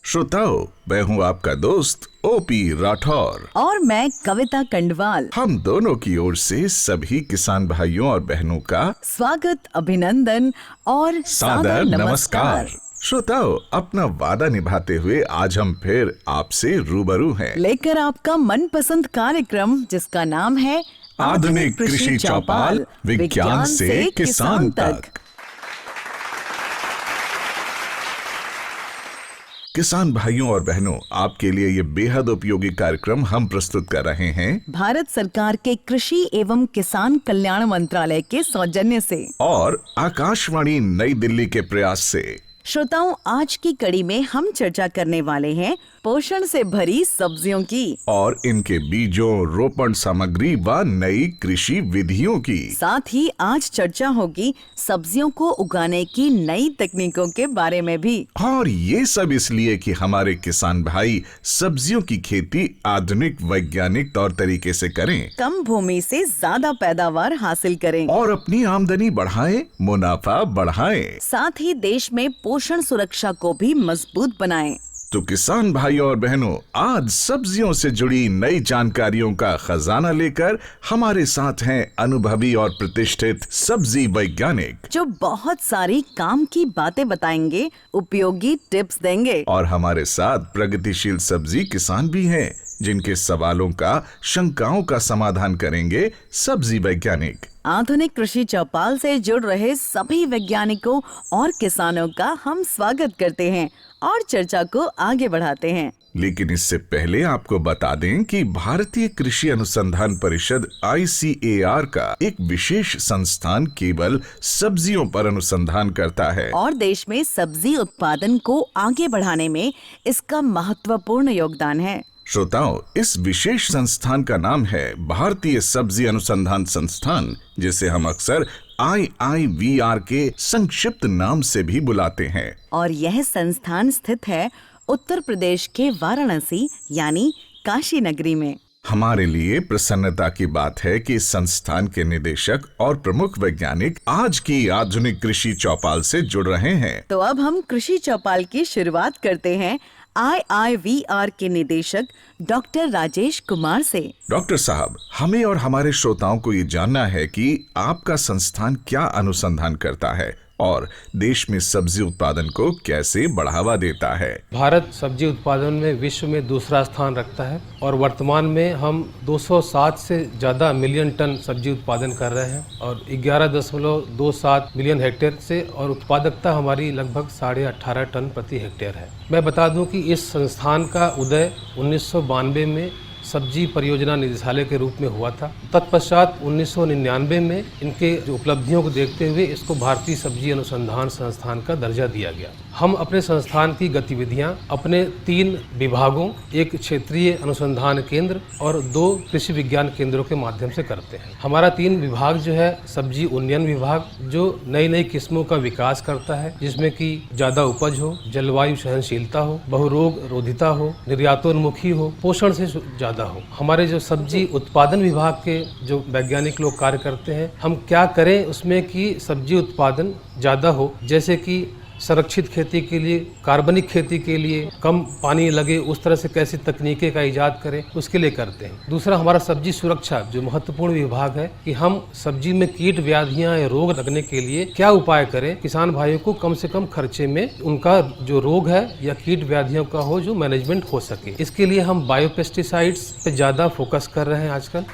श्रोताओं, मैं हूँ आपका दोस्त ओपी राठौर और मैं कविता कंडवाल। हम दोनों की ओर से सभी किसान भाइयों और बहनों का स्वागत, अभिनंदन और सादर नमस्कार। श्रोताओं, अपना वादा निभाते हुए आज हम फिर आपसे रूबरू हैं, लेकर आपका मनपसंद कार्यक्रम जिसका नाम है आधुनिक कृषि चौपाल, विज्ञान से किसान तक। किसान भाइयों और बहनों, आपके लिए ये बेहद उपयोगी कार्यक्रम हम प्रस्तुत कर रहे हैं भारत सरकार के कृषि एवं किसान कल्याण मंत्रालय के सौजन्य से और आकाशवाणी नई दिल्ली के प्रयास से। श्रोताओं, आज की कड़ी में हम चर्चा करने वाले हैं पोषण से भरी सब्जियों की और इनके बीजों, रोपण सामग्री व नई कृषि विधियों की। साथ ही आज चर्चा होगी सब्जियों को उगाने की नई तकनीकों के बारे में भी। और ये सब इसलिए कि हमारे किसान भाई सब्जियों की खेती आधुनिक वैज्ञानिक तौर तरीके से करें, कम भूमि से ज्यादा पैदावार हासिल करें और अपनी आमदनी बढ़ाएं, मुनाफा बढ़ाएं। साथ ही देश में पोषण सुरक्षा को भी मजबूत बनाएं। तो किसान भाइयों और बहनों, आज सब्जियों से जुड़ी नई जानकारियों का खजाना लेकर हमारे साथ हैं अनुभवी और प्रतिष्ठित सब्जी वैज्ञानिक, जो बहुत सारी काम की बातें बताएंगे, उपयोगी टिप्स देंगे। और हमारे साथ प्रगतिशील सब्जी किसान भी हैं, जिनके सवालों का, शंकाओं का समाधान करेंगे सब्जी वैज्ञानिक। आधुनिक कृषि चौपाल से जुड़ रहे सभी वैज्ञानिकों और किसानों का हम स्वागत करते हैं और चर्चा को आगे बढ़ाते हैं। लेकिन इससे पहले आपको बता दें कि भारतीय कृषि अनुसंधान परिषद ICAR का एक विशेष संस्थान केवल सब्जियों पर अनुसंधान करता है और देश में सब्जी उत्पादन को आगे बढ़ाने में इसका महत्वपूर्ण योगदान है। श्रोताओं, इस विशेष संस्थान का नाम है भारतीय सब्जी अनुसंधान संस्थान, जिसे हम अक्सर IIVR के संक्षिप्त नाम से भी बुलाते हैं। और यह संस्थान स्थित है उत्तर प्रदेश के वाराणसी यानी काशी नगरी में। हमारे लिए प्रसन्नता की बात है कि इस संस्थान के निदेशक और प्रमुख वैज्ञानिक आज की आधुनिक कृषि चौपाल से जुड़ रहे हैं। तो अब हम कृषि चौपाल की शुरुआत करते हैं IIVR के निदेशक डॉक्टर राजेश कुमार से। डॉक्टर साहब, हमें और हमारे श्रोताओं को ये जानना है कि आपका संस्थान क्या अनुसंधान करता है और देश में सब्जी उत्पादन को कैसे बढ़ावा देता है। भारत सब्जी उत्पादन में विश्व में दूसरा स्थान रखता है और वर्तमान में हम 207 से ज़्यादा मिलियन टन सब्जी उत्पादन कर रहे हैं और 11.27 मिलियन हेक्टेयर से, और उत्पादकता हमारी लगभग 18.5 टन प्रति हेक्टेयर है। मैं बता दूं कि इस संस्थान का उदय 1992 में सब्जी परियोजना निदेशालय के रूप में हुआ था। तत्पश्चात 1999 में इनके जो उपलब्धियों को देखते हुए इसको भारतीय सब्जी अनुसंधान संस्थान का दर्जा दिया गया। हम अपने संस्थान की गतिविधियां अपने 3 विभागों, एक क्षेत्रीय अनुसंधान केंद्र और 2 कृषि विज्ञान केंद्रों के माध्यम से करते हैं। हमारा 3 विभाग जो है, सब्जी उन्नयन विभाग जो नई नई किस्मों का विकास करता है, जिसमें कि ज्यादा उपज हो, जलवायु सहनशीलता हो, बहुरोग रोधिता हो, निर्यातोन्मुखी हो, पोषण से ज्यादा हो। हमारे जो सब्जी उत्पादन विभाग के जो वैज्ञानिक लोग कार्य करते हैं, हम क्या करें उसमें कि सब्जी उत्पादन ज्यादा हो, जैसे कि संरक्षित खेती के लिए, कार्बनिक खेती के लिए, कम पानी लगे उस तरह से कैसी तकनीकें का इजाद करें, उसके लिए करते हैं। दूसरा, हमारा सब्जी सुरक्षा जो महत्वपूर्ण विभाग है कि हम सब्जी में कीट व्याधियां या रोग लगने के लिए क्या उपाय करें, किसान भाइयों को कम से कम खर्चे में उनका जो रोग है या कीट व्याधियों का हो जो मैनेजमेंट हो सके। इसके लिए हम बायोपेस्टिसाइड्स पे ज्यादा फोकस कर रहे हैं आजकल।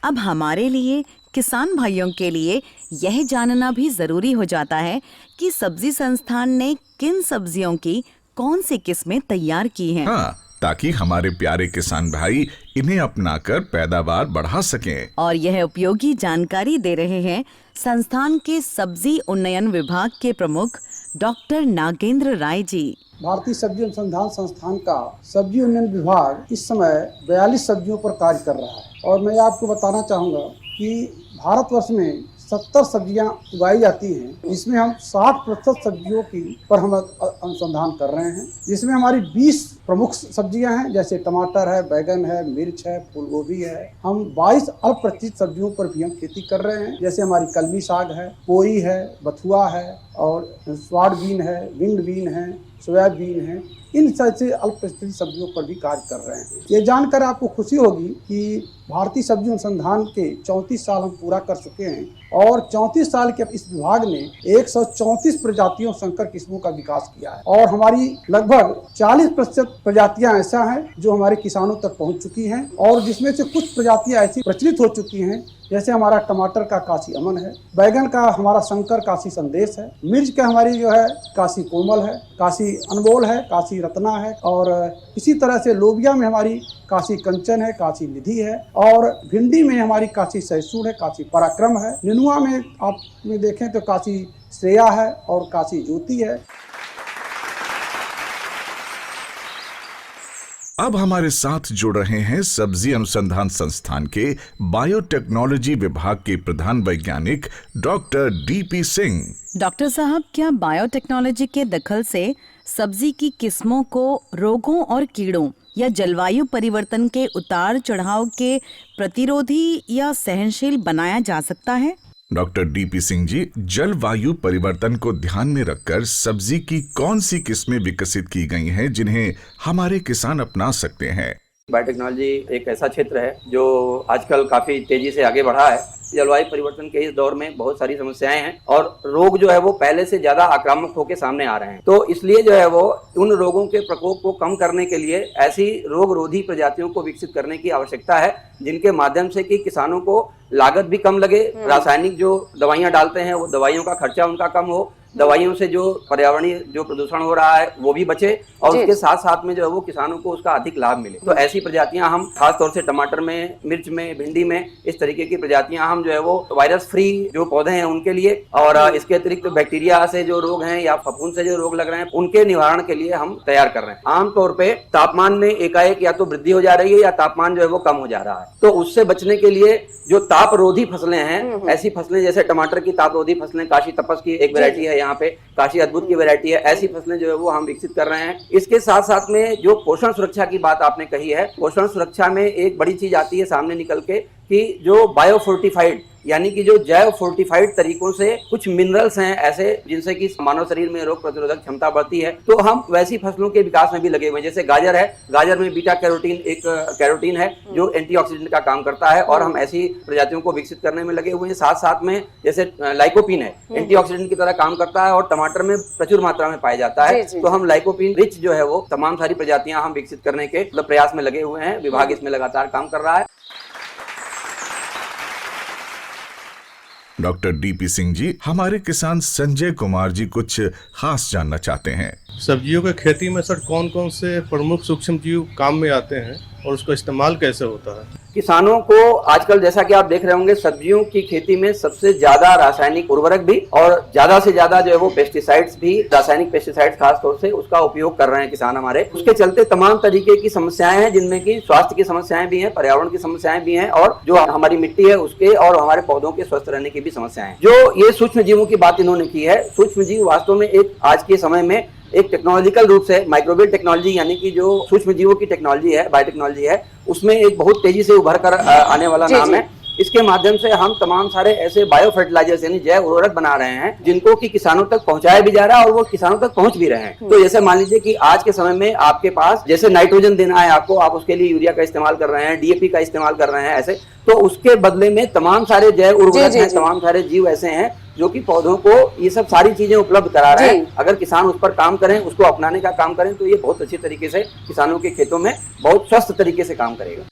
अब हमारे लिए, किसान भाइयों के लिए यह जानना भी जरूरी हो जाता है कि सब्जी संस्थान ने किन सब्जियों की कौन सी किस्में तैयार की हैं। हाँ, ताकि हमारे प्यारे किसान भाई इन्हें अपनाकर पैदावार बढ़ा सकें। और यह उपयोगी जानकारी दे रहे हैं संस्थान के सब्जी उन्नयन विभाग के प्रमुख डॉक्टर नागेंद्र राय जी। भारतीय सब्जी अनुसंधान संस्थान का सब्जी उन्नयन विभाग इस समय 42 सब्जियों पर कार्य कर रहा है और मैं आपको बताना चाहूँगा कि भारतवर्ष में 70 सब्जियां उगाई जाती हैं, जिसमें हम 60% सब्जियों की पर हम अनुसंधान कर रहे हैं, जिसमें हमारी 20 प्रमुख सब्जियां हैं, जैसे टमाटर है, बैंगन है, मिर्च है, फूल गोभी है। हम 22 अप्रचलित सब्जियों पर भी हम खेती कर रहे हैं, जैसे हमारी कलमी साग है, पोई है, बथुआ है और स्वाड बीन है, विंड बीन है, सोयाबीन है। इन से अल्पप्रचलित सब्जियों पर भी कार्य कर रहे हैं। ये जानकर आपको खुशी होगी कि भारतीय सब्जी अनुसंधान के 34 साल हम पूरा कर चुके हैं और 34 साल के इस विभाग ने 134 प्रजातियों संकर किस्मों का विकास किया है और हमारी लगभग 40% प्रजातियां ऐसा हैं जो हमारे किसानों तक पहुंच चुकी हैं और जिसमें से कुछ प्रजातियां ऐसी प्रचलित हो चुकी हैं, जैसे हमारा टमाटर का काशी अमन है, बैगन का हमारा शंकर काशी संदेश है, मिर्च का हमारी जो है काशी कोमल है, काशी अनमोल है, काशी रत्ना है और इसी तरह से लोबिया में हमारी काशी कंचन है, काशी निधि है और भिंडी में हमारी काशी सैसूर है, काशी पराक्रम है। नेनुआ में आप में देखें तो काशी श्रेया है और काशी ज्योति है। अब हमारे साथ जुड़ रहे हैं सब्जी अनुसंधान संस्थान के बायोटेक्नोलॉजी विभाग के प्रधान वैज्ञानिक डॉक्टर डीपी सिंह। डॉक्टर साहब, क्या बायोटेक्नोलॉजी के दखल से सब्जी की किस्मों को रोगों और कीड़ों या जलवायु परिवर्तन के उतार चढ़ाव के प्रतिरोधी या सहनशील बनाया जा सकता है? डॉक्टर डीपी सिंह जी, जलवायु परिवर्तन को ध्यान में रखकर सब्जी की कौन सी किस्में विकसित की गई हैं जिन्हें हमारे किसान अपना सकते हैं? बायोटेक्नोलॉजी एक ऐसा क्षेत्र है जो आजकल काफी तेजी से आगे बढ़ा है। जलवायु परिवर्तन के इस दौर में बहुत सारी समस्याएं हैं और रोग जो है वो पहले से ज्यादा आक्रामक होकर सामने आ रहे हैं। तो इसलिए जो है वो उन रोगों के प्रकोप को कम करने के लिए ऐसी रोग रोधी प्रजातियों को विकसित करने की आवश्यकता है जिनके माध्यम से कि किसानों को लागत भी कम लगे, रासायनिक जो दवाइयां डालते हैं वो दवाइयों का खर्चा उनका कम हो, दवाइयों से जो पर्यावरणीय जो प्रदूषण हो रहा है वो भी बचे और उसके साथ साथ में जो है वो किसानों को उसका अधिक लाभ मिले। तो ऐसी प्रजातियां हम खास तौर से टमाटर में, मिर्च में, भिंडी में इस तरीके की प्रजातियां हम जो है वो वायरस फ्री जो पौधे हैं उनके लिए और इसके अतिरिक्त बैक्टीरिया से जो रोग हैं या फफूंद से जो रोग लग रहे हैं उनके निवारण के लिए हम तैयार कर रहे हैं। आमतौर पर तापमान में एकाएक या तो वृद्धि हो जा रही है या तापमान जो है वो कम हो जा रहा है, तो उससे बचने के लिए जो तापरोधी फसलें हैं, ऐसी फसलें जैसे टमाटर की तापरोधी फसलें, काशी तपस की एक वैरायटी है, यहाँ पे काशी अद्भुत की वैरायटी है, ऐसी फसलें जो है वो हम विकसित कर रहे हैं। इसके साथ साथ में जो पोषण सुरक्षा की बात आपने कही है, पोषण सुरक्षा में एक बड़ी चीज आती है सामने निकल के कि जो बायोफोर्टिफाइड यानी कि जो जैव फोर्टिफाइड तरीकों से कुछ मिनरल्स हैं ऐसे जिनसे कि मानव शरीर में रोग प्रतिरोधक क्षमता बढ़ती है, तो हम वैसी फसलों के विकास में भी लगे हुए हैं। जैसे गाजर है, गाजर में बीटा कैरोटीन एक कैरोटीन है जो एंटीऑक्सीडेंट का काम करता है और हम ऐसी प्रजातियों को विकसित करने में लगे हुए हैं। साथ साथ में जैसे लाइकोपिन है, एंटीऑक्सीडेंट की तरह काम करता है और टमाटर में प्रचुर मात्रा में पाया जाता है, तो हम लाइकोपिन रिच जो है वो तमाम सारी प्रजातियां हम विकसित करने के प्रयास में लगे हुए हैं। विभाग इसमें लगातार काम कर रहा है। डॉक्टर डीपी सिंह जी, हमारे किसान संजय कुमार जी कुछ खास जानना चाहते हैं। सब्जियों के खेती में सर कौन कौन से प्रमुख सूक्ष्म जीव काम में आते हैं और उसका इस्तेमाल कैसे होता है? किसानों को आजकल जैसा कि आप देख रहे होंगे सब्जियों की खेती में सबसे ज्यादा रासायनिक उर्वरक भी और ज्यादा से ज्यादा जो है वो पेस्टिसाइड्स भी, रासायनिक पेस्टिसाइड्स खास तौर से उसका उपयोग कर रहे हैं किसान हमारे। उसके चलते तमाम तरीके की समस्याएं हैं जिनमें कि स्वास्थ्य की समस्याएं भी हैं, पर्यावरण की समस्याएं भी हैं और जो हमारी मिट्टी है उसके और हमारे पौधों के स्वस्थ रहने की भी समस्याएं हैं। जो ये सूक्ष्म जीवों की बात इन्होंने की है, सूक्ष्म जीव वास्तव में एक आज के समय में एक टेक्नोलॉजिकल रूप से माइक्रोबियल टेक्नोलॉजी यानी कि जो सूक्ष्म जीवों की टेक्नोलॉजी है, बायोटेक्नोलॉजी है, उसमें एक बहुत तेजी से उभर कर आने वाला नाम है। इसके माध्यम से हम तमाम सारे ऐसे बायो फर्टिलाइजर्स यानी जैव उर्वरक बना रहे हैं जिनको कि किसानों तक पहुंचाया भी जा रहा है और वो किसानों तक पहुंच भी रहे हैं। तो जैसे मान लीजिए कि आज के समय में आपके पास जैसे नाइट्रोजन देना है आपको, आप उसके लिए यूरिया का इस्तेमाल कर रहे हैं, डीएपी का इस्तेमाल कर रहे हैं ऐसे, तो उसके बदले में तमाम सारे जैव उर्वरक हैं, तमाम सारे जीव ऐसे हैं जो कि पौधों को ये सब सारी चीजें उपलब्ध करा रहे हैं। अगर किसान उस पर काम करें, उसको अपनाने का काम करें तो ये बहुत अच्छी तरीके से किसानों के खेतों में बहुत स्वस्थ तरीके से काम करेगा।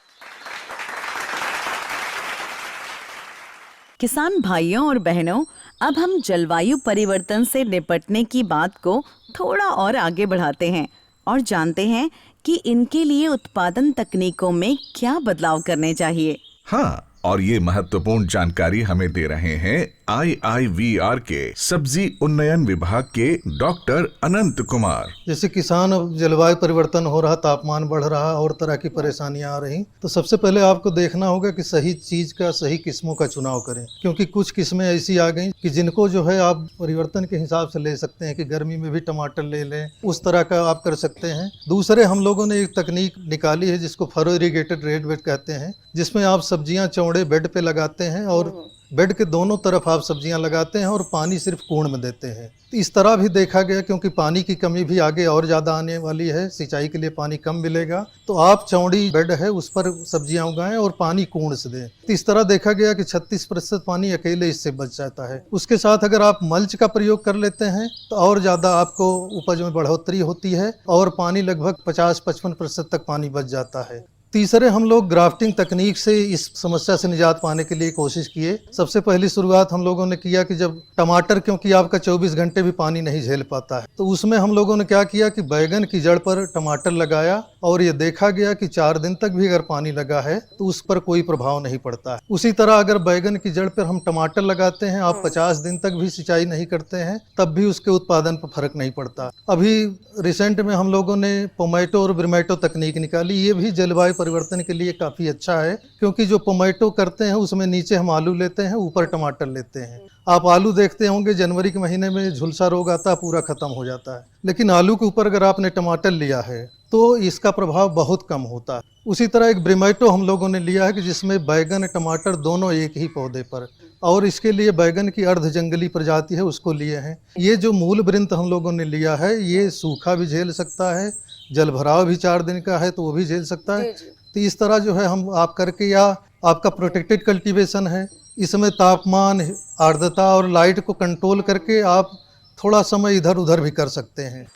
किसान भाइयों और बहनों, अब हम जलवायु परिवर्तन से निपटने की बात को थोड़ा और आगे बढ़ाते हैं और जानते हैं कि इनके लिए उत्पादन तकनीकों में क्या बदलाव करने चाहिए। हाँ, और ये महत्वपूर्ण जानकारी हमें दे रहे हैं IIVR के सब्जी उन्नयन विभाग के डॉक्टर अनंत कुमार। जैसे किसान अब जलवायु परिवर्तन हो रहा, तापमान बढ़ रहा और तरह की परेशानियां आ रही, तो सबसे पहले आपको देखना होगा कि सही चीज का, सही किस्मों का चुनाव करें, क्योंकि कुछ किस्में ऐसी आ गई कि जिनको जो है आप परिवर्तन के हिसाब से ले सकते हैं कि गर्मी में भी टमाटर ले लें, उस तरह का आप कर सकते हैं। दूसरे हम लोगों ने एक तकनीक निकाली है जिसको फरो इरिगेटेड रेड बेड कहते हैं, जिसमें आप सब्जियां चौड़े बेड पे लगाते हैं और बेड के दोनों तरफ आप सब्जियां लगाते हैं और पानी सिर्फ कुंड में देते हैं। तो इस तरह भी देखा गया, क्योंकि पानी की कमी भी आगे और ज़्यादा आने वाली है, सिंचाई के लिए पानी कम मिलेगा, तो आप चौड़ी बेड है उस पर सब्जियां उगाएं और पानी कुंड से दें। तो इस तरह देखा गया कि 36% पानी अकेले इससे बच जाता है। उसके साथ अगर आप मल्च का प्रयोग कर लेते हैं तो और ज़्यादा आपको उपज में बढ़ोतरी होती है और पानी लगभग 50-55% तक पानी बच जाता है। तीसरे हम लोग ग्राफ्टिंग तकनीक से इस समस्या से निजात पाने के लिए कोशिश किए। सबसे पहली शुरुआत हम लोगों ने किया कि जब टमाटर, क्योंकि आपका 24 घंटे भी पानी नहीं झेल पाता है, तो उसमें हम लोगों ने क्या किया कि बैगन की जड़ पर टमाटर लगाया और ये देखा गया कि 4 दिन तक भी अगर पानी लगा है तो उस पर कोई प्रभाव नहीं पड़ता है। उसी तरह अगर बैगन की जड़ पर हम टमाटर लगाते हैं, आप 50 दिन तक भी सिंचाई नहीं करते हैं, तब भी उसके उत्पादन पर फर्क नहीं पड़ता। अभी रिसेंट में हम लोगों ने पोमैटो और ब्रिमैटो तकनीक निकाली। ये भी जलवायु परिवर्तन के लिए काफी अच्छा है, क्योंकि जो पोमैटो करते हैं उसमें नीचे हम आलू लेते हैं, ऊपर टमाटर लेते हैं। आप आलू देखते होंगे जनवरी के महीने में झुलसा रोग आता है, पूरा खत्म हो जाता है, लेकिन आलू के ऊपर अगर आपने टमाटर लिया है तो इसका प्रभाव बहुत कम होता है। उसी तरह एक ब्रिमैटो हम लोगों ने लिया है कि जिसमें बैगन टमाटर दोनों एक ही पौधे पर, और इसके लिए बैगन की अर्ध जंगली प्रजाति है उसको लिए हैं। ये जो मूल वृंत हम लोगों ने लिया है ये सूखा भी झेल सकता है, जल भराव भी 4 दिन का है तो वो भी झेल सकता है। तो इस तरह जो है हम आप करके, या आपका प्रोटेक्टेड कल्टीवेशन है, इसमें तापमान, आर्द्रता और लाइट को कंट्रोल करके आप थोड़ा समय इधर उधर भी कर सकते हैं।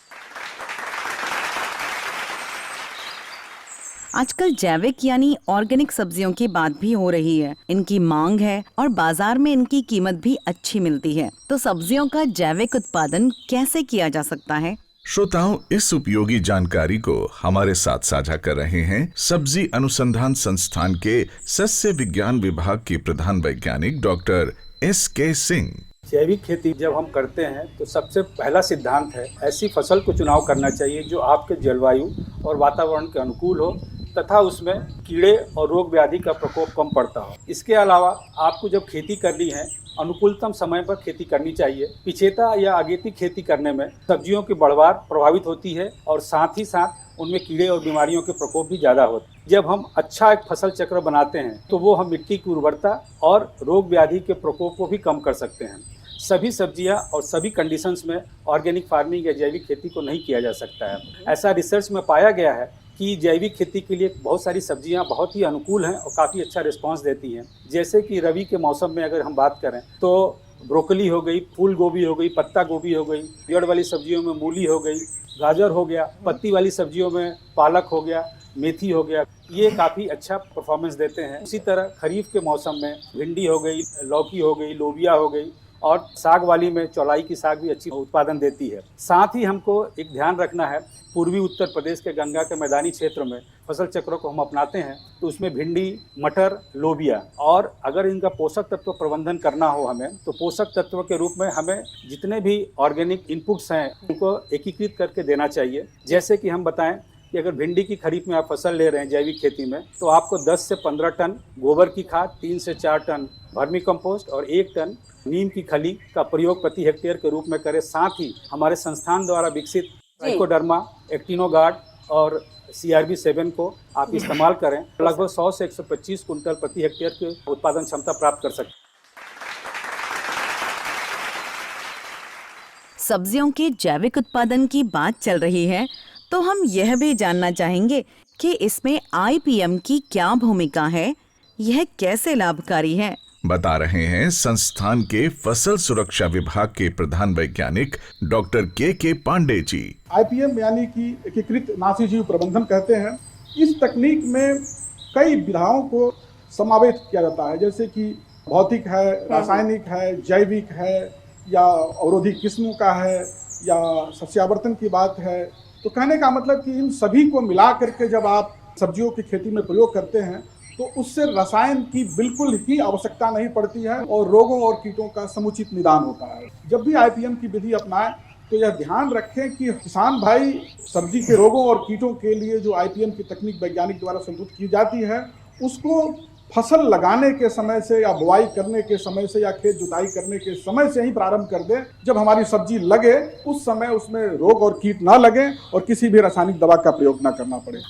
आजकल जैविक यानी ऑर्गेनिक सब्जियों की बात भी हो रही है। इनकी मांग है और बाजार में इनकी कीमत भी अच्छी मिलती है। तो सब्जियों का जैविक उत्पादन कैसे किया जा सकता है? श्रोताओं, इस उपयोगी जानकारी को हमारे साथ साझा कर रहे हैं सब्जी अनुसंधान संस्थान के सस्य विज्ञान विभाग के प्रधान वैज्ञानिक डॉक्टर SK सिंह। जैविक खेती जब हम करते हैं तो सबसे पहला सिद्धांत है ऐसी फसल को चुनाव करना चाहिए जो आपके जलवायु और वातावरण के अनुकूल हो तथा उसमें कीड़े और रोग व्याधि का प्रकोप कम पड़ता हो। इसके अलावा आपको जब खेती करनी है अनुकूलतम समय पर खेती करनी चाहिए। पिछेता या अगेती खेती करने में सब्जियों की बढ़वार प्रभावित होती है और साथ ही साथ उनमें कीड़े और बीमारियों के प्रकोप भी ज़्यादा होते हैं। जब हम अच्छा एक फसल चक्र बनाते हैं तो वो हम मिट्टी की उर्वरता और रोग व्याधि के प्रकोप को भी कम कर सकते हैं। सभी सब्जियां और सभी कंडीशंस में ऑर्गेनिक फार्मिंग या जैविक खेती को नहीं किया जा सकता है। ऐसा रिसर्च में पाया गया है कि जैविक खेती के लिए बहुत सारी सब्जियां बहुत ही अनुकूल हैं और काफ़ी अच्छा रिस्पांस देती हैं। जैसे कि रबी के मौसम में अगर हम बात करें तो ब्रोकली हो गई, फूल गोभी हो गई, पत्ता गोभी हो गई, पेड़ वाली सब्जियों में मूली हो गई, गाजर हो गया, पत्ती वाली सब्जियों में पालक हो गया, मेथी हो गया, ये काफ़ी अच्छा परफॉर्मेंस देते हैं। उसी तरह खरीफ के मौसम में भिंडी हो गई, लौकी हो गई, लोबिया हो गई और साग वाली में चौलाई की साग भी अच्छी उत्पादन देती है। साथ ही हमको एक ध्यान रखना है, पूर्वी उत्तर प्रदेश के गंगा के मैदानी क्षेत्र में फसल चक्रों को हम अपनाते हैं तो उसमें भिंडी, मटर, लोबिया, और अगर इनका पोषक तत्व प्रबंधन करना हो हमें तो पोषक तत्व के रूप में हमें जितने भी ऑर्गेनिक इनपुट्स हैं उनको एकीकृत करके देना चाहिए। जैसे कि हम बताएं कि अगर भिंडी की खरीफ में आप फसल ले रहे हैं जैविक खेती में तो आपको 10 से 15 टन गोबर की खाद, 3 से 4 टन वर्मी कंपोस्ट और 1 टन नीम की खली का प्रयोग प्रति हेक्टेयर के रूप में करें। साथ ही हमारे संस्थान द्वारा विकसित ट्राइकोडर्मा, एक्टिनोगार्ड और CRB7 को आप इस्तेमाल करें। लगभग 100 से 125 कुंटल प्रति हेक्टेयर की उत्पादन क्षमता प्राप्त कर सकते हैं। सब्जियों के जैविक उत्पादन की बात चल रही है तो हम यह भी जानना चाहेंगे कि इसमें IPM की क्या भूमिका है, यह कैसे लाभकारी है। बता रहे हैं संस्थान के फसल सुरक्षा विभाग के प्रधान वैज्ञानिक doctor KK Pandey ji. IPM यानी कि एकीकृत नाशी जीव प्रबंधन कहते हैं। इस तकनीक में कई विधाओं को समावेश किया जाता है, जैसे कि भौतिक है, रासायनिक है, जैविक है, या अवरोधी किस्मों का है, या सस्यावर्तन की बात है। तो कहने का मतलब कि इन सभी को मिला करके जब आप सब्जियों की खेती में प्रयोग करते हैं तो उससे रसायन की बिल्कुल ही आवश्यकता नहीं पड़ती है और रोगों और कीटों का समुचित निदान होता है। जब भी आईपीएम की विधि अपनाएं तो यह ध्यान रखें कि किसान भाई सब्जी के रोगों और कीटों के लिए जो आईपीएम की तकनीक वैज्ञानिक द्वारा संतुलित की जाती है उसको फसल लगाने के समय से या बुआई करने के समय से या खेत जुताई करने के समय से ही प्रारंभ कर दें। जब हमारी सब्जी लगे उस समय उसमें रोग और कीट ना लगे और किसी भी रासायनिक दवा का प्रयोग ना करना पड़े।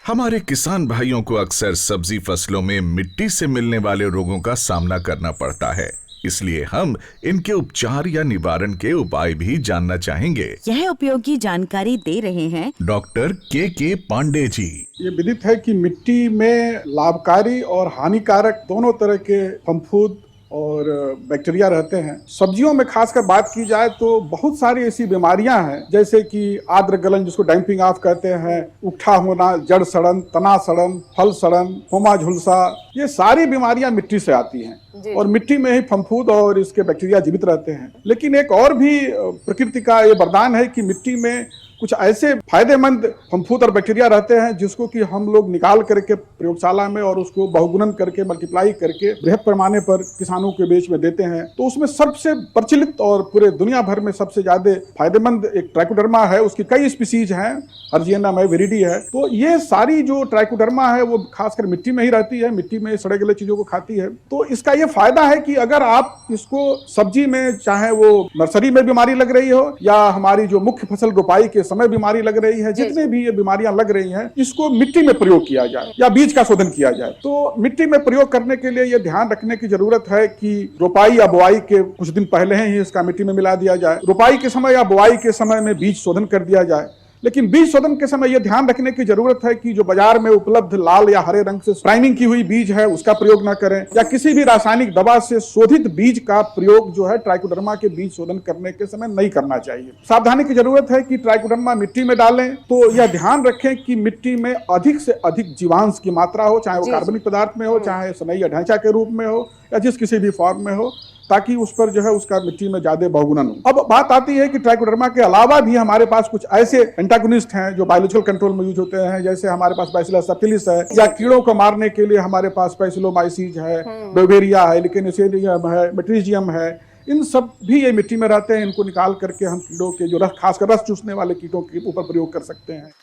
हमारे किसान भाइयों को अक्सर सब्जी फसलों में मिट्टी से मिलने वाले रोगों का सामना करना पड़ता है, इसलिए हम इनके उपचार या निवारण के उपाय भी जानना चाहेंगे। यह उपयोगी जानकारी दे रहे हैं डॉक्टर के पांडे जी। ये विदित है कि मिट्टी में लाभकारी और हानिकारक दोनों तरह के फफूंद और बैक्टीरिया रहते हैं। सब्जियों में खासकर बात की जाए तो बहुत सारी ऐसी बीमारियां हैं जैसे कि आर्द्र गलन जिसको डैम्पिंग ऑफ कहते हैं, उठा होना, जड़ सड़न, तना सड़न, फल सड़न, होमा झुलसा, ये सारी बीमारियां मिट्टी से आती हैं और मिट्टी में ही फफूंद और इसके बैक्टीरिया जीवित रहते हैं। लेकिन एक और भी प्रकृति का ये वरदान है कि मिट्टी में कुछ ऐसे फायदेमंद फफूंद और बैक्टीरिया रहते हैं जिसको कि हम लोग निकाल करके प्रयोगशाला में और उसको बहुगुणन करके मल्टीप्लाई करके बृहद पैमाने पर किसानों के बीच में देते हैं। तो उसमें सबसे प्रचलित और पूरे दुनिया भर में सबसे ज्यादा फायदेमंद एक ट्राइकोडर्मा है, उसकी कई स्पीसीज हैं, अर्जियनम है, विरिडी है। तो ये सारी जो ट्राइकोडर्मा है वो खासकर मिट्टी में ही रहती है, मिट्टी में सड़े गले चीजों को खाती है। तो इसका ये फायदा है कि अगर आप इसको सब्जी में, चाहे वो नर्सरी में बीमारी लग रही हो या हमारी जो मुख्य फसल रोपाई के समय बीमारी लग रही है, जितने भी ये बीमारियां लग रही हैं, इसको मिट्टी में प्रयोग किया जाए या बीज का शोधन किया जाए। तो मिट्टी में प्रयोग करने के लिए ये ध्यान रखने की जरूरत है कि रोपाई या बुआई के कुछ दिन पहले ही इसका मिट्टी में मिला दिया जाए। रोपाई के समय या बुआई के समय में बीज शोधन कर दिया जाए। लेकिन बीज शोधन के समय यह ध्यान रखने की जरूरत है कि जो बाजार में उपलब्ध लाल या हरे रंग से प्राइमिंग की हुई बीज है उसका प्रयोग न करें या किसी भी रासायनिक दवा से शोधित बीज का प्रयोग जो है ट्राइकोडर्मा के बीज शोधन करने के समय नहीं करना चाहिए। सावधानी की जरूरत है कि ट्राइकोडर्मा मिट्टी में डालें तो यह ध्यान रखें कि मिट्टी में अधिक से अधिक जीवांश की मात्रा हो, चाहे वो कार्बनिक पदार्थ में हो, चाहे सनई या ढांचा के रूप में हो या जिस किसी भी फॉर्म में हो, ताकि उस पर जो है उसका मिट्टी में ज्यादा बहुगुणन हो। अब बात आती है कि ट्राइकोडर्मा के अलावा भी हमारे पास कुछ ऐसे एंटागोनिस्ट हैं जो बायोलॉजिकल कंट्रोल में यूज होते हैं, जैसे हमारे पास बैसिलस सबटिलिस है या कीड़ों को मारने के लिए हमारे पास पैसिलोमाइसिस है, बेवेरिया है, लिकेनिसिडियम है, मेट्रीजियम है। इन सब भी ये मिट्टी में रहते हैं। इनको निकाल करके हम कीड़ों के जो खासकर रस चूसने वाले कीटों के ऊपर प्रयोग कर सकते हैं।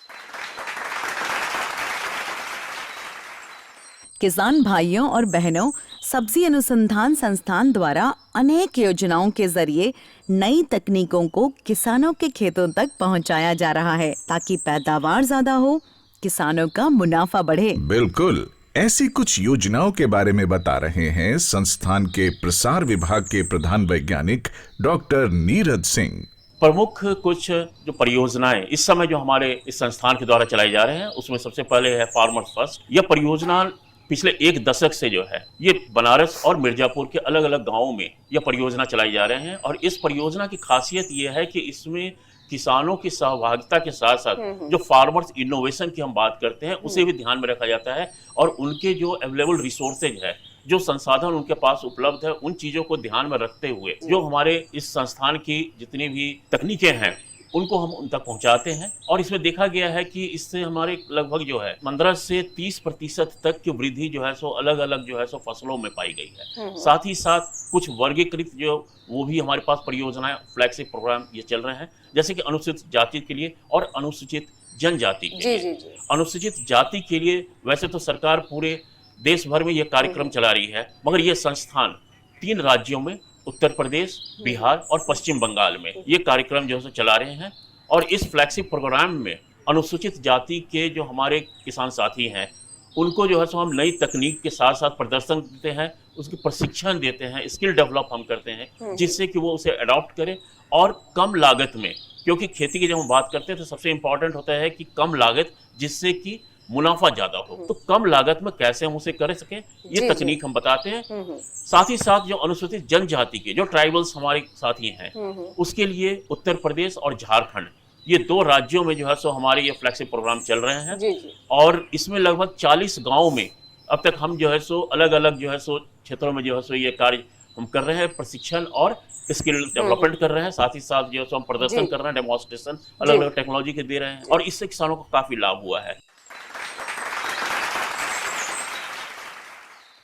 किसान भाइयों और बहनों, सब्जी अनुसंधान संस्थान द्वारा अनेक योजनाओं के जरिए नई तकनीकों को किसानों के खेतों तक पहुंचाया जा रहा है ताकि पैदावार ज्यादा हो, किसानों का मुनाफा बढ़े। बिल्कुल, ऐसी कुछ योजनाओं के बारे में बता रहे हैं संस्थान के प्रसार विभाग के प्रधान वैज्ञानिक डॉक्टर नीरज सिंह। प्रमुख कुछ जो परियोजनाएं इस समय जो हमारे इस संस्थान के द्वारा चलाई जा रहे हैं उसमें सबसे पहले है फार्मर फर्स्ट। यह परियोजना पिछले एक दशक से जो है ये बनारस और मिर्जापुर के अलग अलग गांवों में यह परियोजना चलाई जा रहे हैं और इस परियोजना की खासियत ये है कि इसमें किसानों की सहभागिता के साथ साथ जो फार्मर्स इनोवेशन की हम बात करते हैं उसे भी ध्यान में रखा जाता है और उनके जो अवेलेबल रिसोर्सेज है, जो संसाधन उनके पास उपलब्ध है, उन चीजों को ध्यान में रखते हुए जो हमारे इस संस्थान की जितनी भी तकनीकें हैं उनको हम उन तक पहुंचाते हैं। और इसमें देखा गया है कि इससे हमारे लगभग जो है 15 से 30% तक की वृद्धि जो है सो अलग अलग जो है सो फसलों में पाई गई है। साथ ही साथ कुछ वर्गीकृत जो वो भी हमारे पास परियोजनाएं, फ्लैगशिप प्रोग्राम ये चल रहे हैं, जैसे कि अनुसूचित जाति के लिए और अनुसूचित जनजाति के लिए। अनुसूचित जाति के लिए वैसे तो सरकार पूरे देश भर में ये कार्यक्रम चला रही है, मगर ये संस्थान 3 राज्यों में, उत्तर प्रदेश, बिहार और पश्चिम बंगाल में ये कार्यक्रम जो है चला रहे हैं। और इस फ्लैगशिप प्रोग्राम में अनुसूचित जाति के जो हमारे किसान साथी हैं उनको जो है सो हम नई तकनीक के साथ साथ प्रदर्शन देते हैं, उसके प्रशिक्षण देते हैं, स्किल डेवलप हम करते हैं जिससे कि वो उसे अडॉप्ट करें और कम लागत में, क्योंकि खेती की जब हम बात करते हैं तो सबसे इम्पॉर्टेंट होता है कि कम लागत जिससे कि मुनाफा ज्यादा हो। तो कम लागत में कैसे हम उसे कर सकें ये तकनीक हम बताते हैं। साथ ही साथ जो अनुसूचित जनजाति के जो ट्राइबल्स हमारे साथी हैं उसके लिए उत्तर प्रदेश और झारखंड ये 2 राज्यों में जो है सो हमारे ये फ्लैगशिप प्रोग्राम चल रहे हैं। और इसमें लगभग 40 गाँव में अब तक हम जो है सो अलग अलग जो है सो क्षेत्रों में जो है सो ये कार्य हम कर रहे हैं प्रशिक्षण और स्किल डेवलपमेंट कर रहे हैं, साथ ही साथ जो हम प्रदर्शन कर रहे हैं, डेमोन्स्ट्रेशन अलग अलग टेक्नोलॉजी के दे रहे हैं और इससे किसानों को काफी लाभ हुआ है।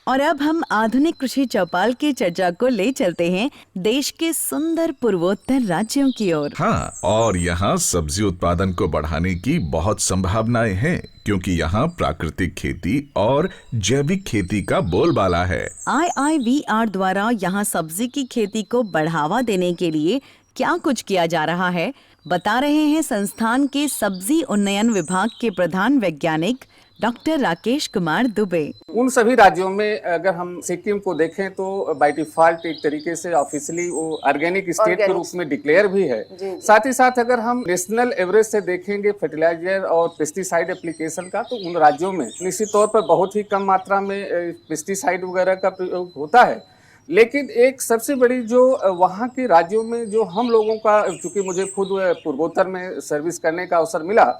और अब हम आधुनिक कृषि चौपाल की चर्चा को ले चलते हैं देश के सुंदर पूर्वोत्तर राज्यों की ओर। हाँ, और यहाँ सब्जी उत्पादन को बढ़ाने की बहुत संभावनाएं हैं, क्योंकि यहाँ प्राकृतिक खेती और जैविक खेती का बोलबाला है। IIVR द्वारा यहाँ सब्जी की खेती को बढ़ावा देने के लिए क्या कुछ किया जा रहा है, बता रहे हैं संस्थान के सब्जी उन्नयन विभाग के प्रधान वैज्ञानिक डॉक्टर राकेश कुमार दुबे। उन सभी राज्यों में अगर हम सिक्किम को देखें तो बाय डिफॉल्ट एक तरीके से ऑफिशियली वो ऑर्गेनिक स्टेट के रूप में डिक्लेयर भी है। साथ ही साथ अगर हम नेशनल एवरेज से देखेंगे फर्टिलाइजर और पेस्टिसाइड एप्लीकेशन का, तो उन राज्यों में निश्चित तौर पर बहुत ही कम मात्रा में पेस्टिसाइड वगैरह का प्रयोग होता है। लेकिन एक सबसे बड़ी जो वहाँ के राज्यों में जो हम लोगों का, चूंकि मुझे खुद पूर्वोत्तर में सर्विस करने का अवसर मिला,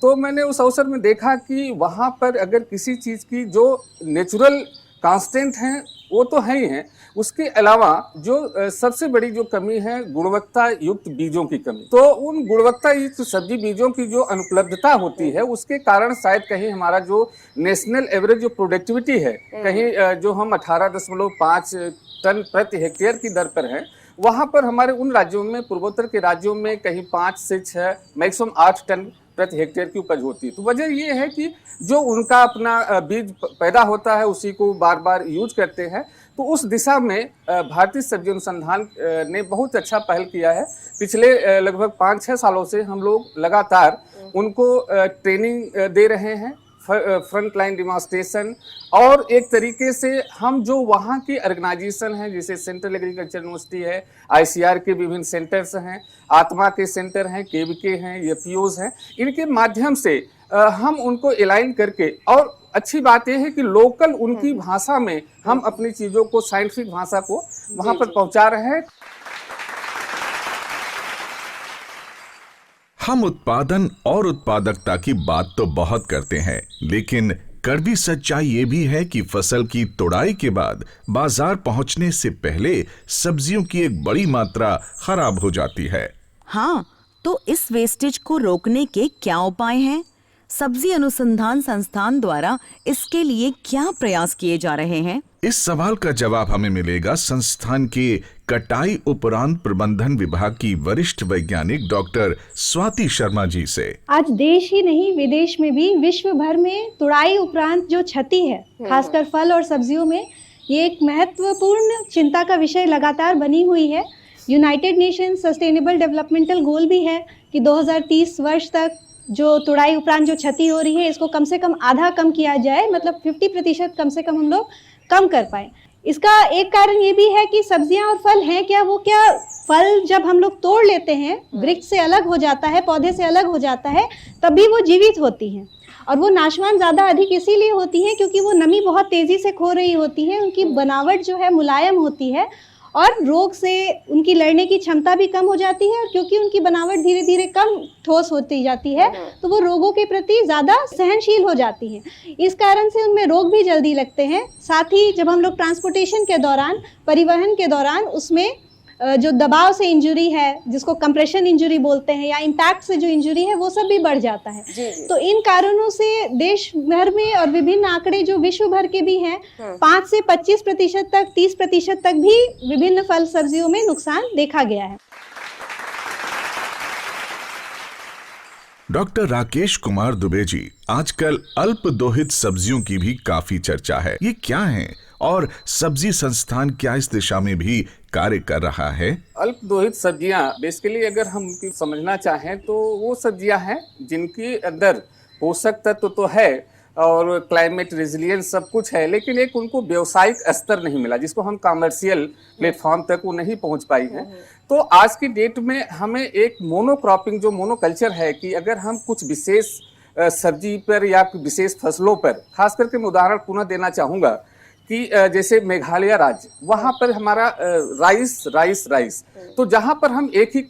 तो मैंने उस अवसर में देखा कि वहाँ पर अगर किसी चीज़ की जो नेचुरल कांस्टेंट हैं वो तो है ही हैं, उसके अलावा जो सबसे बड़ी जो कमी है गुणवत्ता युक्त बीजों की कमी। तो उन गुणवत्ता युक्त सब्जी बीजों की जो अनुपलब्धता होती है उसके कारण शायद कहीं हमारा जो नेशनल एवरेज जो प्रोडक्टिविटी है, कहीं जो हम 18.5 टन प्रति हेक्टेयर की दर पर हैं, वहाँ पर हमारे उन राज्यों में, पूर्वोत्तर के राज्यों में कहीं 5 से 6 मैक्सिमम 8 टन प्रति हेक्टेयर की उपज होती है। तो वजह ये है कि जो उनका अपना बीज पैदा होता है उसी को बार बार यूज करते हैं। तो उस दिशा में भारतीय सब्जी अनुसंधान ने बहुत अच्छा पहल किया है। पिछले लगभग 5-6 सालों से हम लोग लगातार उनको ट्रेनिंग दे रहे हैं, फ्रंट लाइन डिमॉन्स्ट्रेशन, और एक तरीके से हम जो वहाँ की ऑर्गेनाइजेशन हैं, जैसे सेंट्रल एग्रीकल्चर यूनिवर्सिटी है, ICR के विभिन्न सेंटर्स हैं, आत्मा के सेंटर हैं, KVK हैं, FPOs हैं, इनके माध्यम से हम उनको अलाइन करके, और अच्छी बात यह है कि लोकल उनकी भाषा में हम अपनी चीज़ों को, साइंटिफिक भाषा को वहाँ पर पहुँचा रहे हैं। हम उत्पादन और उत्पादकता की बात तो बहुत करते हैं, लेकिन कड़वी सच्चाई ये भी है कि फसल की तुड़ाई के बाद बाजार पहुंचने से पहले सब्जियों की एक बड़ी मात्रा खराब हो जाती है। हाँ, तो इस वेस्टेज को रोकने के क्या उपाय हैं? सब्जी अनुसंधान संस्थान द्वारा इसके लिए क्या प्रयास किए जा रहे हैं? इस सवाल का जवाब हमें मिलेगा संस्थान के कटाई उपरांत प्रबंधन विभाग की वरिष्ठ वैज्ञानिक डॉक्टर स्वाति शर्मा जी से। आज देश ही नहीं विदेश में भी, विश्व भर में तुड़ाई उपरांत जो क्षति है, खासकर फल और सब्जियों में, ये एक महत्वपूर्ण चिंता का विषय लगातार बनी हुई है। यूनाइटेड नेशन सस्टेनेबल डेवलपमेंटल गोल भी है कि 2030 वर्ष तक जो तुड़ाई उपरांत जो क्षति हो रही है इसको कम से कम आधा कम किया जाए, मतलब 50% कम से कम हम लोग कम कर पाए। इसका एक कारण ये भी है कि सब्जियां और फल हैं क्या, वो क्या फल जब हम लोग तोड़ लेते हैं, वृक्ष से अलग हो जाता है, पौधे से अलग हो जाता है, तभी वो जीवित होती हैं। और वो नाशवान ज़्यादा अधिक इसीलिए होती हैं क्योंकि वो नमी बहुत तेज़ी से खो रही होती है, उनकी बनावट जो है मुलायम होती है और रोग से उनकी लड़ने की क्षमता भी कम हो जाती है। और क्योंकि उनकी बनावट धीरे धीरे कम ठोस होती जाती है तो वो रोगों के प्रति ज़्यादा सहनशील हो जाती हैं। इस कारण से उनमें रोग भी जल्दी लगते हैं। साथ ही जब हम लोग ट्रांसपोर्टेशन के दौरान, परिवहन के दौरान, उसमें जो दबाव से इंजरी है, जिसको कंप्रेशन इंजरी बोलते हैं, या इम्पैक्ट से जो इंजरी है, वो सब भी बढ़ जाता है। तो इन कारणों से देश भर में, और विभिन्न आंकड़े जो विश्व भर के भी हैं, 5 से 25% तक, 30% तक भी विभिन्न फल सब्जियों में नुकसान देखा गया है। डॉक्टर राकेश कुमार दुबे जी, आजकल अल्प दोहित सब्जियों की भी काफी चर्चा है। ये क्या है और सब्जी संस्थान क्या इस दिशा में भी कार्य कर रहा है? अल्प दोहित सब्जियां बेसिकली अगर हम उनकी समझना चाहें तो वो सब्जियां हैं जिनके अंदर पोषक तत्व तो है और क्लाइमेट रेजिलियंस सब कुछ है, लेकिन एक उनको व्यावसायिक स्तर नहीं मिला, जिसको हम कमर्शियल प्लेटफॉर्म तक वो नहीं पहुंच पाई हैं। तो आज की डेट में हमें एक मोनोक्रॉपिंग, जो मोनोकल्चर है, कि अगर हम कुछ विशेष सब्जी पर या विशेष फसलों पर, खास करके मैं उदाहरण पुनः देना चाहूँगा कि जैसे मेघालय राज्य, वहाँ पर हमारा राइस, तो जहाँ पर हम एक ही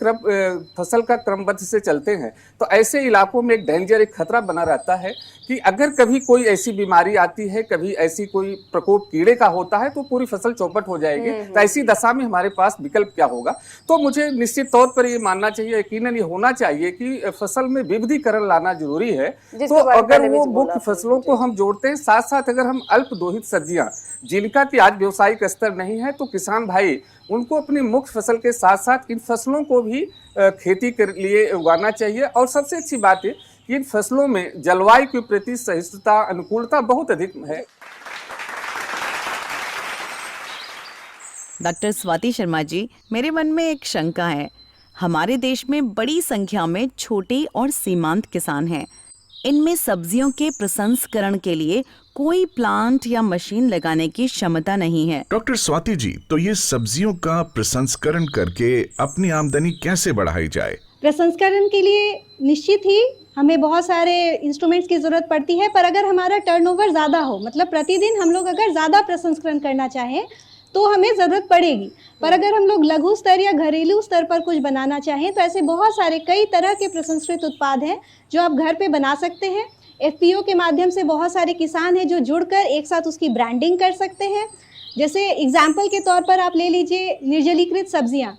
फसल का क्रमबद्ध से चलते हैं, तो ऐसे इलाकों में एक खतरा बना रहता है कि अगर कभी कोई ऐसी बीमारी आती है, कभी ऐसी कोई प्रकोप कीड़े का होता है, तो पूरी फसल चौपट हो जाएगी। तो ऐसी दशा में हमारे पास विकल्प क्या होगा? तो मुझे निश्चित तौर पर ये मानना चाहिए, यकीनन ये होना चाहिए कि फसल में विविधीकरण लाना जरूरी है। तो अगर वो मुख्य फसलों को हम जोड़ते हैं, साथ साथ अगर हम अल्प दोहित सब्जियां जिनका कि आज व्यवसायिक स्तर नहीं है, तो किसान भाई उनको अपनी मुख्य फसल के साथ साथ इन फसलों को भी खेती के लिए उगाना चाहिए। और सबसे अच्छी बात है कि इन फसलों में जलवायु के प्रति सहिष्णुता, अनुकूलता बहुत अधिक है। डॉक्टर स्वाति शर्मा जी, मेरे मन में एक शंका है। हमारे देश में बड़ी संख्या में छोटे और सीमांत किसान हैं। इनमें सब्जियों के प्रसंस्करण के लिए कोई प्लांट या मशीन लगाने की क्षमता नहीं है। डॉक्टर स्वाति जी, तो ये सब्जियों का प्रसंस्करण करके अपनी आमदनी कैसे बढ़ाई जाए? प्रसंस्करण के लिए निश्चित ही हमें बहुत सारे इंस्ट्रूमेंट्स की जरूरत पड़ती है, पर अगर हमारा टर्नओवर ज़्यादा हो, मतलब प्रतिदिन हम लोग अगर ज़्यादा प्रसंस्करण करना चाहें तो हमें ज़रूरत पड़ेगी। पर अगर हम लोग लघु स्तर या घरेलू स्तर पर कुछ बनाना चाहें तो ऐसे बहुत सारे कई तरह के प्रसंस्कृत उत्पाद हैं जो आप घर पे बना सकते हैं। FPO के माध्यम से बहुत सारे किसान हैं जो जुड़कर एक साथ उसकी ब्रांडिंग कर सकते हैं। जैसे एग्जाम्पल के तौर पर आप ले लीजिए निर्जलीकृत सब्जियाँ।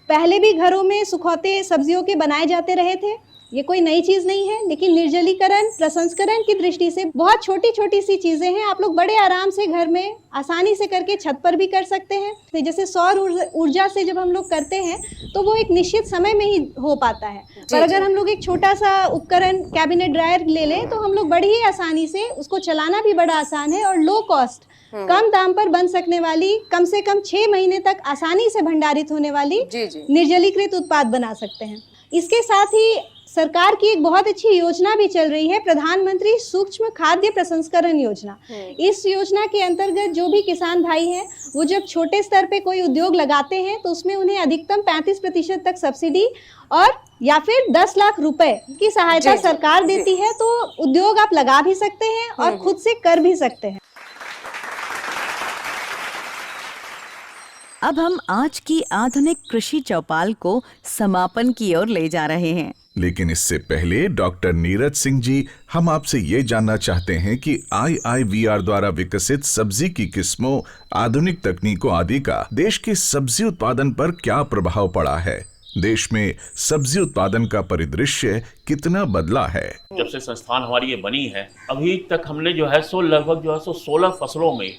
पहले भी घरों में सुखौते सब्जियों के बनाए जाते रहे थे, ये कोई नई चीज़ नहीं है, लेकिन निर्जलीकरण प्रसंस्करण की दृष्टि से बहुत छोटी छोटी सी चीज़ें हैं। आप लोग बड़े आराम से घर में आसानी से करके छत पर भी कर सकते हैं। जैसे सौर ऊर्जा से जब हम लोग करते हैं तो वो एक निश्चित समय में ही हो पाता है। पर अगर हम लोग एक छोटा सा उपकरण कैबिनेट ड्रायर ले लें तो हम लोग बड़ी ही आसानी से उसको चलाना भी बड़ा आसान है और लो कॉस्ट, कम दाम पर बन सकने वाली, कम से कम 6 महीने तक आसानी से भंडारित होने वाली निर्जलीकृत उत्पाद बना सकते हैं। इसके साथ ही सरकार की एक बहुत अच्छी योजना भी चल रही है, प्रधानमंत्री सूक्ष्म खाद्य प्रसंस्करण योजना। इस योजना के अंतर्गत जो भी किसान भाई हैं वो जब छोटे स्तर पे कोई उद्योग लगाते हैं तो उसमें उन्हें अधिकतम 35% तक सब्सिडी और या फिर 10 लाख रुपए की सहायता सरकार देती है। तो उद्योग आप लगा भी सकते हैं और खुद से कर भी सकते हैं। अब हम आज की आधुनिक कृषि चौपाल को समापन की ओर ले जा रहे हैं, लेकिन इससे पहले डॉक्टर नीरज सिंह जी, हम आपसे ये जानना चाहते हैं कि IIVR द्वारा विकसित सब्जी की किस्मों, आधुनिक तकनीकों आदि का देश के सब्जी उत्पादन पर क्या प्रभाव पड़ा है? देश में सब्जी उत्पादन का परिदृश्य कितना बदला है? जब से संस्थान हमारी ये बनी है, अभी तक हमने जो है लगभग 16 फसलों में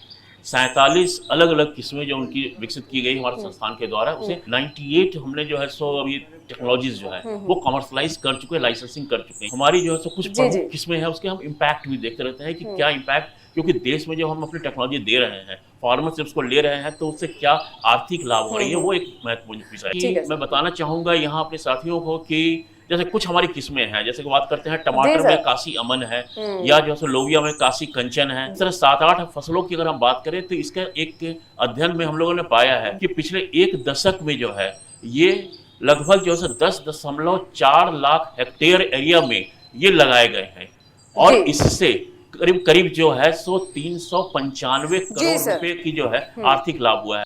47 अलग अलग किस्में जो उनकी विकसित की गई हमारे संस्थान के द्वारा, उसे 98 हमने जो है अभी टेक्नोलॉजीज जो है वो कमर्शलाइज कर चुके हैं, लाइसेंसिंग कर चुके हैं। हमारी जो है कुछ प्रमुख किस्में हैं, उसके हम इम्पैक्ट भी देखते रहते हैं कि क्या इम्पैक्ट, क्योंकि देश में जब हम अपनी टेक्नोलॉजी दे रहे हैं, फार्मर से उसको ले रहे हैं, तो उससे क्या आर्थिक लाभ हो रही है, वो एक महत्वपूर्ण विषय है। मैं बताना चाहूंगा यहाँ अपने साथियों को कि जैसे कुछ हमारी किस्में हैं, जैसे कि बात करते हैं टमाटर में काशी अमन है, या जो है लोबिया में काशी कंचन है। इस तरह 7-8 फसलों की अगर हम बात करें तो इसका एक अध्ययन में हम लोगों ने पाया है कि पिछले 1 दशक में जो है ये लगभग जो है 10.4 लाख हेक्टेयर एरिया में ये लगाए गए हैं, और इससे करीब जो है 395 करोड़ रुपए की जो है आर्थिक लाभ हुआ है।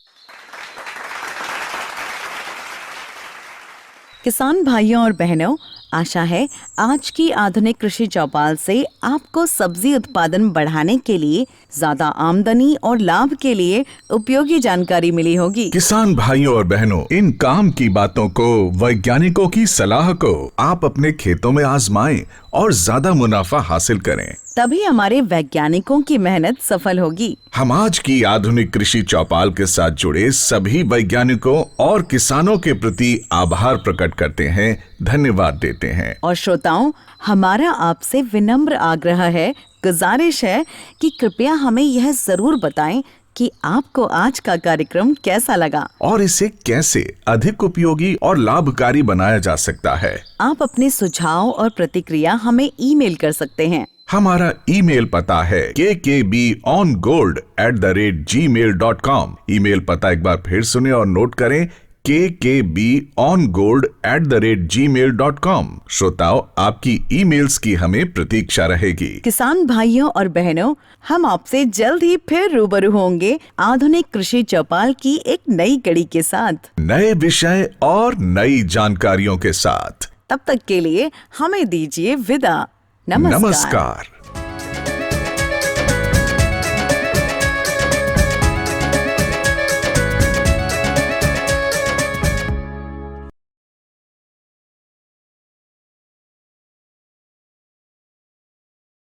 किसान भाइयों और बहनों, आशा है आज की आधुनिक कृषि चौपाल से आपको सब्जी उत्पादन बढ़ाने के लिए, ज्यादा आमदनी और लाभ के लिए उपयोगी जानकारी मिली होगी। किसान भाइयों और बहनों, इन काम की बातों को, वैज्ञानिकों की सलाह को आप अपने खेतों में आजमाएं और ज्यादा मुनाफा हासिल करें, तभी हमारे वैज्ञानिकों की मेहनत सफल होगी। हम आज की आधुनिक कृषि चौपाल के साथ जुड़े सभी वैज्ञानिकों और किसानों के प्रति आभार प्रकट करते हैं, धन्यवाद देते हैं। और श्रोताओं, हमारा आपसे विनम्र आग्रह है, गुजारिश है कि कृपया हमें यह जरूर बताएं कि आपको आज का कार्यक्रम कैसा लगा और इसे कैसे अधिक उपयोगी और लाभकारी बनाया जा सकता है। आप अपने सुझाव और प्रतिक्रिया हमें ईमेल कर सकते हैं। हमारा ईमेल पता है kkbongold@gmail.com। ईमेल पता एक बार फिर सुने और नोट करें, kkbongold@gmail.com। श्रोताओ, आपकी ईमेल्स की हमें प्रतीक्षा रहेगी। किसान भाइयों और बहनों, हम आपसे जल्द ही फिर रूबरू होंगे आधुनिक कृषि चौपाल की एक नई कड़ी के साथ, नए विषय और नई जानकारियों के साथ। तब तक के लिए हमें दीजिए विदा। नमस्कार। नमस्कार।